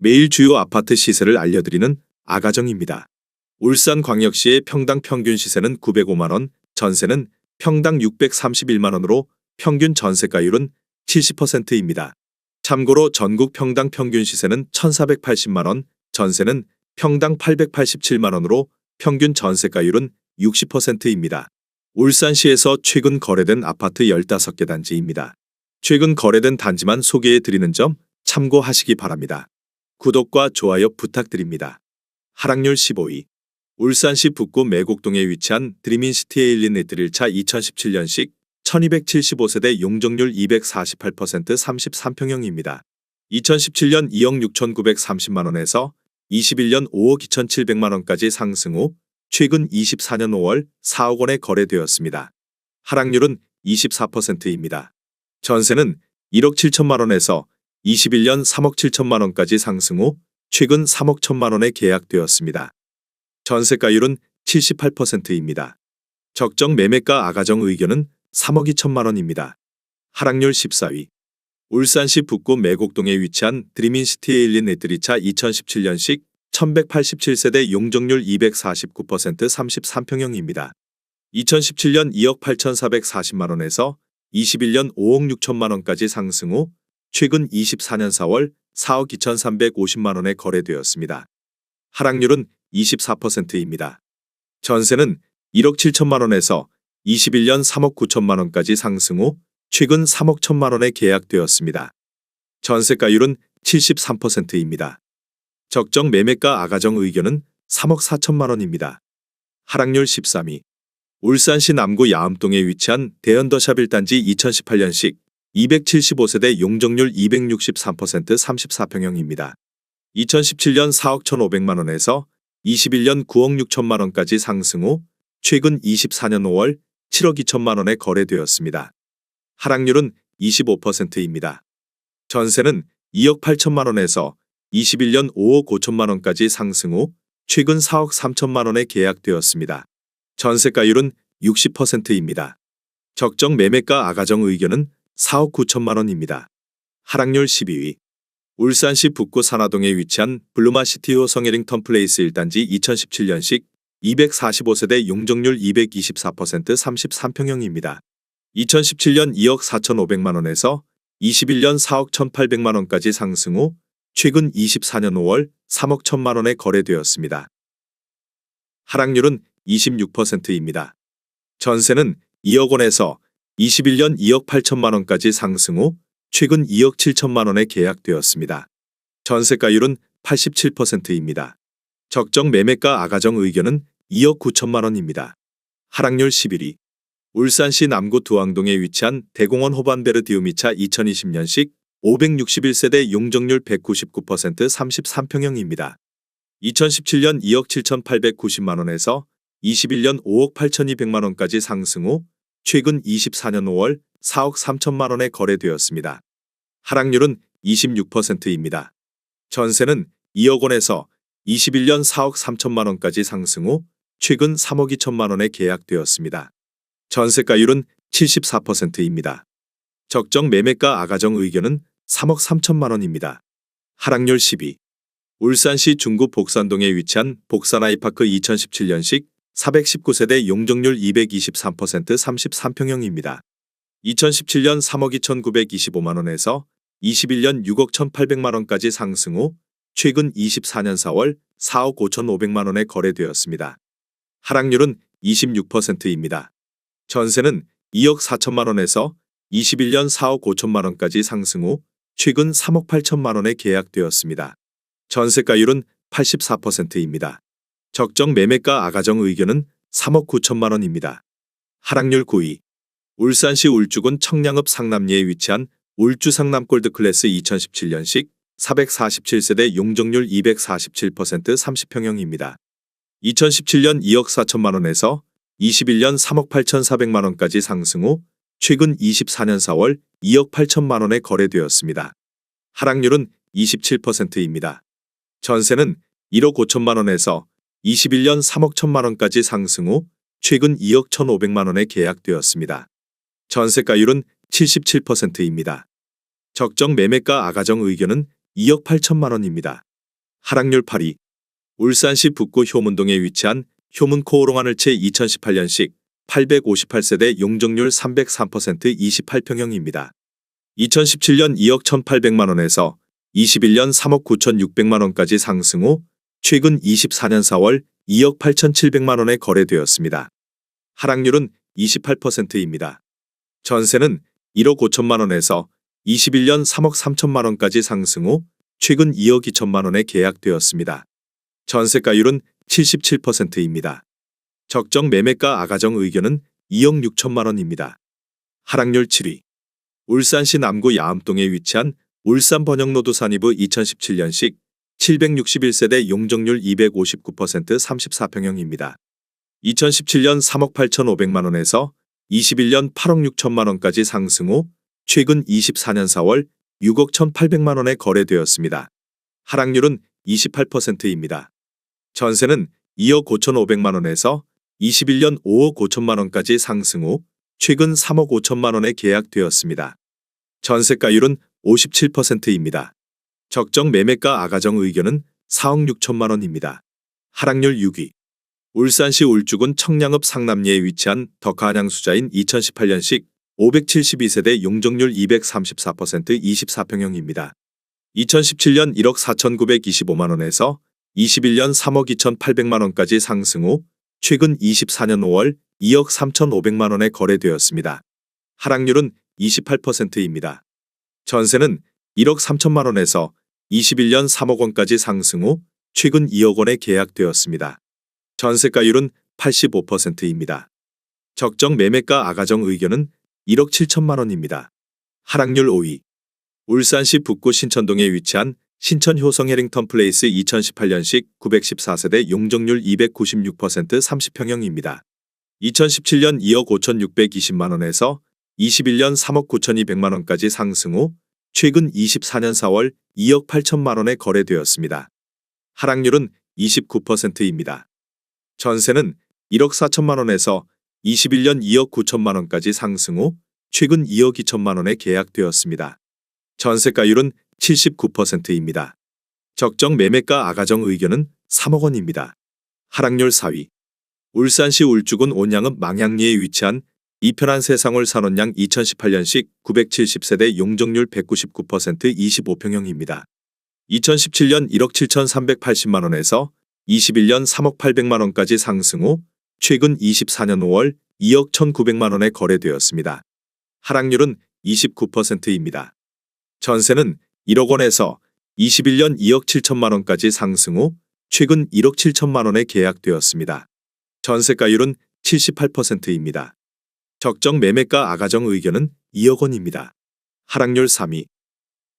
매일 주요 아파트 시세를 알려드리는 아가정입니다. 울산광역시의 평당 평균 시세는 905만 원, 전세는 평당 631만 원으로 평균 전세가율은 70%입니다. 참고로 전국 평당 평균 시세는 1,480만 원, 전세는 평당 887만 원으로 평균 전세가율은 60%입니다. 울산시에서 최근 거래된 아파트 15개 단지입니다. 최근 거래된 단지만 소개해 드리는 점 참고하시기 바랍니다. 구독과 좋아요 부탁드립니다. 하락률 15위. 울산시 북구 매곡동에 위치한 드림인시티에 1린1차 2017년식 1275세대 용적률 248% 33평형입니다. 2017년 2억 6,930만 원에서 21년 5억 2,700만 원까지 상승 후 최근 24년 5월 4억 원에 거래되었습니다. 하락률은 24%입니다. 전세는 1억 7천만 원에서 21년 3억 7천만 원까지 상승 후 최근 3억 1천만 원에 계약되었습니다. 전세가율은 78%입니다. 적정 매매가 아가정 의견은 3억 2천만 원입니다. 하락률 14위. 울산시 북구 매곡동에 위치한 드림인시티에 1린1차 2017년식 1187세대 용적률 249% 33평형입니다. 2017년 2억 8,440만 원에서 21년 5억 6천만 원까지 상승 후 최근 24년 4월 4억 2,350만 원에 거래되었습니다. 하락률은 24%입니다. 전세는 1억 7천만 원에서 21년 3억 9천만 원까지 상승 후 최근 3억 1천만 원에 계약되었습니다. 전세가율은 73%입니다. 적정 매매가 아가정 의견은 3억 4천만 원입니다. 하락률 13위. 울산시 남구 야암동에 위치한 대현더샵 1단지 2018년식 275세대 용적률 263% 34평형입니다. 2017년 4억 1,500만 원에서 21년 9억 6천만 원까지 상승 후 최근 24년 5월 7억 2천만 원에 거래되었습니다. 하락률은 25%입니다. 전세는 2억 8천만 원에서 21년 5억 5천만 원까지 상승 후 최근 4억 3천만 원에 계약되었습니다. 전세가율은 60%입니다. 적정 매매가 아가정 의견은 4억 9천만 원입니다. 하락률 12위. 울산시 북구 산화동에 위치한 블루마시티호 성해링턴 플레이스 1단지 2017년식 245세대 용적률 224% 33평형입니다. 2017년 2억 4,500만 원에서 21년 4억 1,800만 원까지 상승 후 최근 24년 5월 3억 1천만 원에 거래되었습니다. 하락률은 26%입니다. 전세는 2억 원에서 21년 2억 8천만 원까지 상승 후 최근 2억 7천만 원에 계약되었습니다. 전세가율은 87%입니다. 적정 매매가 아가정 의견은 2억 9천만 원입니다. 하락률 11위. 울산시 남구 두항동에 위치한 대공원 호반베르디움 2차 2020년식 561세대 용적률 199% 33평형입니다. 2017년 2억 7,890만 원에서 21년 5억 8,200만 원까지 상승 후 최근 24년 5월 4억 3천만 원에 거래되었습니다. 하락률은 26%입니다. 전세는 2억 원에서 21년 4억 3천만 원까지 상승 후 최근 3억 2천만 원에 계약되었습니다. 전세가율은 74%입니다. 적정 매매가 아가정 의견은 3억 3천만 원입니다. 하락률 10위. 울산시 중구 복산동에 위치한 복산아이파크 2017년식 419세대 용적률 223% 33평형입니다. 2017년 3억 2,925만 원에서 21년 6억 1,800만 원까지 상승 후 최근 24년 4월 4억 5,500만 원에 거래되었습니다. 하락률은 26%입니다. 전세는 2억 4천만 원에서 21년 4억 5천만 원까지 상승 후 최근 3억 8천만 원에 계약되었습니다. 전세가율은 84%입니다. 적정 매매가 아가정 의견은 3억 9천만 원입니다. 하락률 9위. 울산시 울주군 청량읍 상남리에 위치한 울주 상남 골드클래스 2017년식 447세대 용적률 247% 30평형입니다. 2017년 2억 4천만 원에서 21년 3억 8,400만 원까지 상승 후 최근 24년 4월 2억 8천만 원에 거래되었습니다. 하락률은 27%입니다. 전세는 1억 5천만 원에서 21년 3억 1천만 원까지 상승 후 최근 2억 1,500만 원에 계약되었습니다. 전세가율은 77%입니다. 적정 매매가 아가정 의견은 2억 8천만 원입니다. 하락률 8위. 울산시 북구 효문동에 위치한 효문 코오롱하늘채 2018년식 858세대 용적률 303% 28평형입니다. 2017년 2억 1,800만원에서 21년 3억 9,600만원까지 상승 후 최근 24년 4월 2억 8,700만원에 거래되었습니다. 하락률은 28%입니다. 전세는 1억 5천만원에서 21년 3억 3천만원까지 상승 후 최근 2억 2천만원에 계약되었습니다. 전세가율은 77%입니다. 적정 매매가 아가정 의견은 2억 6천만원입니다. 하락률 7위. 울산시 남구 야암동에 위치한 울산 번영로드 산이브 2017년식 761세대 용적률 259% 34평형입니다. 2017년 3억 8,500만원에서 21년 8억 6천만원까지 상승 후 최근 24년 4월 6억 1,800만원에 거래되었습니다. 하락률은 28%입니다. 전세는 2억 5,500만원에서 21년 5억 5천만원까지 상승 후 최근 3억 5천만원에 계약되었습니다. 전세가율은 57%입니다. 적정 매매가 아가정 의견은 4억 6천만원입니다. 하락률 6위. 울산시 울주군 청량읍 상남리에 위치한 덕하안양수자인 2018년식 572세대 용적률 234% 24평형입니다. 2017년 1억 4,925만원에서 21년 3억 2,800만원까지 상승 후 최근 24년 5월 2억 3,500만원에 거래되었습니다. 하락률은 28%입니다. 전세는 1억 3천만원에서 21년 3억 원까지 상승 후 최근 2억 원에 계약되었습니다. 전세가율은 85%입니다. 적정 매매가 아가정 의견은 1억 7천만원입니다. 하락률 5위. 울산시 북구 신천동에 위치한 신천 효성 해링턴 플레이스 2018년식 914세대 용적률 296% 30평형입니다. 2017년 2억 5,620만원에서 21년 3억 9,200만원까지 상승 후 최근 24년 4월 2억 8천만원에 거래되었습니다. 하락률은 29%입니다. 전세는 1억 4천만원에서 21년 2억 9천만원까지 상승 후 최근 2억 2천만원에 계약되었습니다. 전세가율은 79%입니다. 적정 매매가 아가정 의견은 3억 원입니다. 하락률 4위. 울산시 울주군 온양읍 망향리에 위치한 이편한 세상홀 산원양 2018년식 970세대 용적률 199% 25평형입니다. 2017년 1억 7,380만원에서 21년 3억 800만원까지 상승 후 최근 24년 5월 2억 1,900만원에 거래되었습니다. 하락률은 29%입니다. 전세는 1억 원에서 21년 2억 7천만원까지 상승 후 최근 1억 7천만원에 계약되었습니다. 전세가율은 78%입니다. 적정 매매가 아가정 의견은 2억 원입니다. 하락률 3위.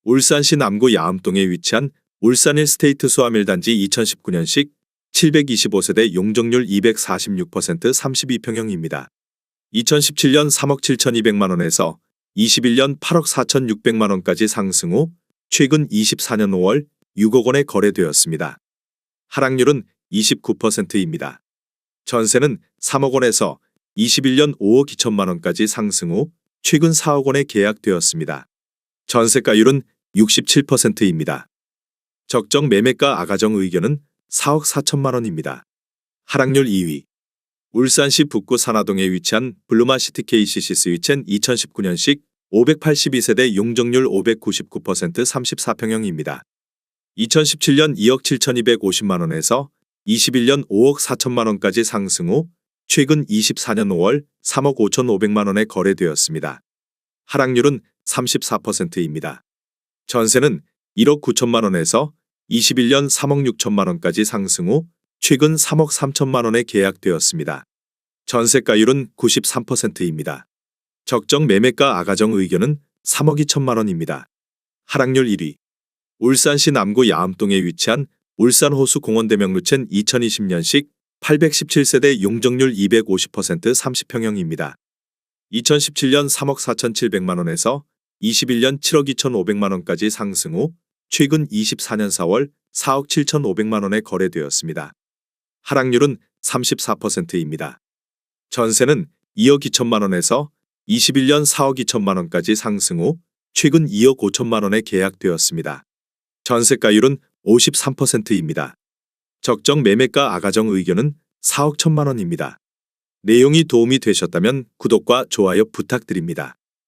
울산시 남구 야암동에 위치한 울산 일스테이트 수아밀단지 2019년식 725세대 용적률 246% 32평형입니다. 2017년 3억 7,200만원에서 21년 8억 4,600만원까지 상승 후 최근 24년 5월 6억 원에 거래되었습니다. 하락률은 29%입니다. 전세는 3억 원에서 21년 5억 2천만원까지 상승 후 최근 4억 원에 계약되었습니다. 전세가율은 67%입니다. 적정 매매가 아가정 의견은 4억 4천만원입니다. 하락률 2위. 울산시 북구 산화동에 위치한 블루마시티 KCC 스위첸 2019년식 582세대 용적률 599% 34평형입니다. 2017년 2억 7,250만원에서 21년 5억 4천만원까지 상승 후 최근 24년 5월 3억 5,500만원에 거래되었습니다. 하락률은 34%입니다. 전세는 1억 9천만원에서 21년 3억 6천만원까지 상승 후 최근 3억 3천만원에 계약되었습니다. 전세가율은 93%입니다. 적정 매매가 아가정 의견은 3억 2천만원입니다. 하락률 1위. 울산시 남구 야암동에 위치한 울산호수공원대명루첸 2020년식 817세대 용적률 250% 30평형입니다. 2017년 3억 4,700만원에서 21년 7억 2,500만원까지 상승 후 최근 24년 4월 4억 7,500만원에 거래되었습니다. 하락률은 34%입니다. 전세는 2억 2천만원에서 21년 4억 2천만원까지 상승 후 최근 2억 5천만원에 계약되었습니다. 전세가율은 53%입니다. 적정 매매가 아가정 의견은 4억 1천만 원입니다. 내용이 도움이 되셨다면 구독과 좋아요 부탁드립니다.